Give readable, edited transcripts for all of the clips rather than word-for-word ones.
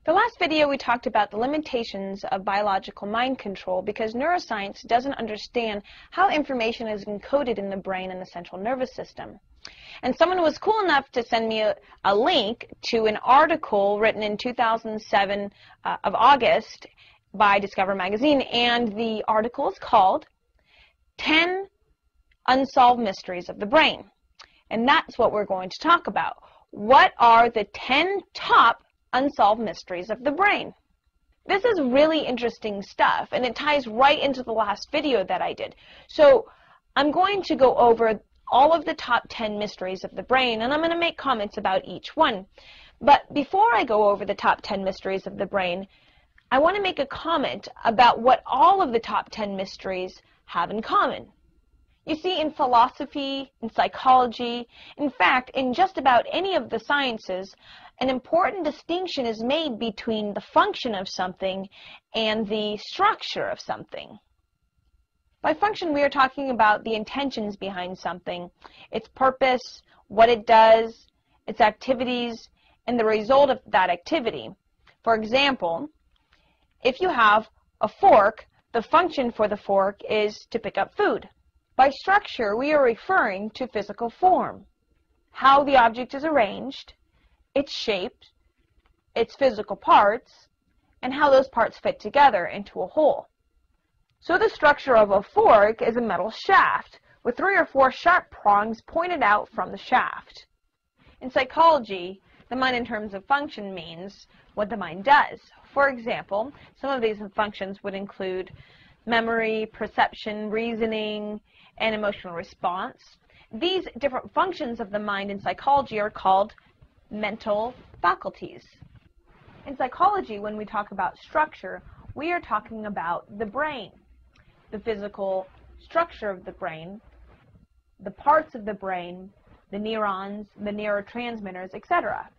The last video we talked about the limitations of biological mind control because neuroscience doesn't understand how information is encoded in the brain and the central nervous system. And someone was cool enough to send me a link to an article written in 2007 of August by Discover Magazine, and the article is called 10 Unsolved Mysteries of the Brain. And that's what we're going to talk about. What are the 10 top unsolved mysteries of the brain? This is really interesting stuff, and it ties right into the last video that I did. So I'm going to go over all of the top 10 mysteries of the brain, and I'm going to make comments about each one. But before I go over the top 10 mysteries of the brain, I want to make a comment about what all of the top 10 mysteries have in common. You see, in philosophy, in psychology, in fact, in just about any of the sciences, an important distinction is made between the function of something and the structure of something. By function, we are talking about the intentions behind something, its purpose, what it does, its activities, and the result of that activity. For example, if you have a fork, the function for the fork is to pick up food. By structure, we are referring to physical form, how the object is arranged, its shape, its physical parts, and how those parts fit together into a whole. So the structure of a fork is a metal shaft with 3 or 4 sharp prongs pointed out from the shaft. In psychology, the mind in terms of function means what the mind does. For example, some of these functions would include memory, perception, reasoning, and emotional response. These different functions of the mind in psychology are called mental faculties. In psychology, when we talk about structure, we are talking about the brain, the physical structure of the brain, the parts of the brain, the neurons, the neurotransmitters, etc.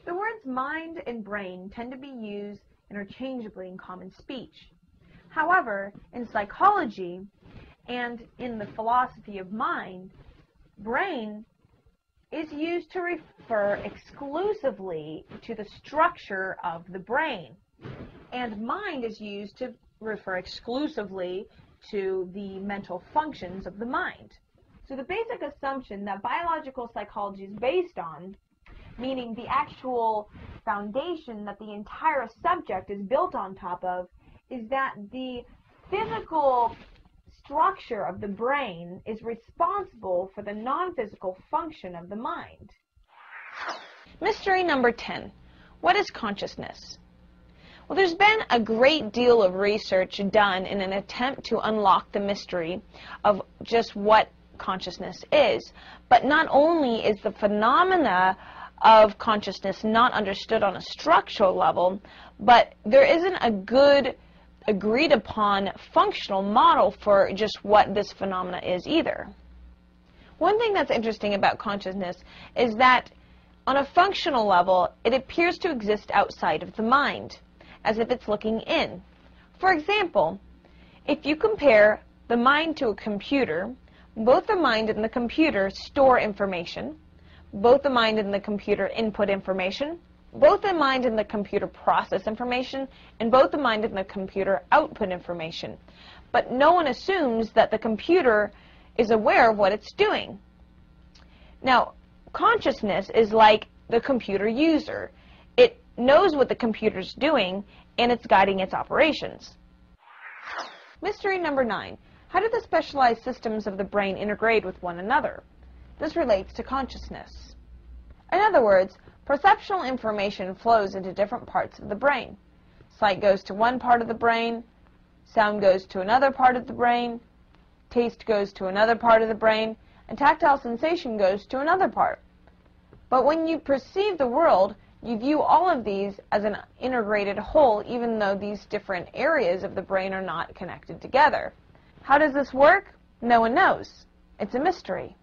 The words mind and brain tend to be used interchangeably in common speech. However, in psychology and in the philosophy of mind, brain is used to refer exclusively to the structure of the brain, and mind is used to refer exclusively to the mental functions of the mind. So the basic assumption that biological psychology is based on, meaning the actual foundation that the entire subject is built on top of, is that the physical structure of the brain is responsible for the non-physical function of the mind. Mystery number 10. What is consciousness? Well, there's been a great deal of research done in an attempt to unlock the mystery of just what consciousness is. But not only is the phenomena of consciousness not understood on a structural level, but there isn't a good agreed upon functional model for just what this phenomena is either. One thing that's interesting about consciousness is that on a functional level, it appears to exist outside of the mind, as if it's looking in. For example, if you compare the mind to a computer, both the mind and the computer store information, both the mind and the computer input information, both the mind and the computer process information, and both the mind and the computer output information. But no one assumes that the computer is aware of what it's doing. Now, consciousness is like the computer user. It knows what the computer's doing, and it's guiding its operations. Mystery number 9. How do the specialized systems of the brain integrate with one another? This relates to consciousness. In other words, perceptual information flows into different parts of the brain. Sight goes to one part of the brain, sound goes to another part of the brain, taste goes to another part of the brain, and tactile sensation goes to another part. But when you perceive the world, you view all of these as an integrated whole, even though these different areas of the brain are not connected together. How does this work? No one knows. It's a mystery.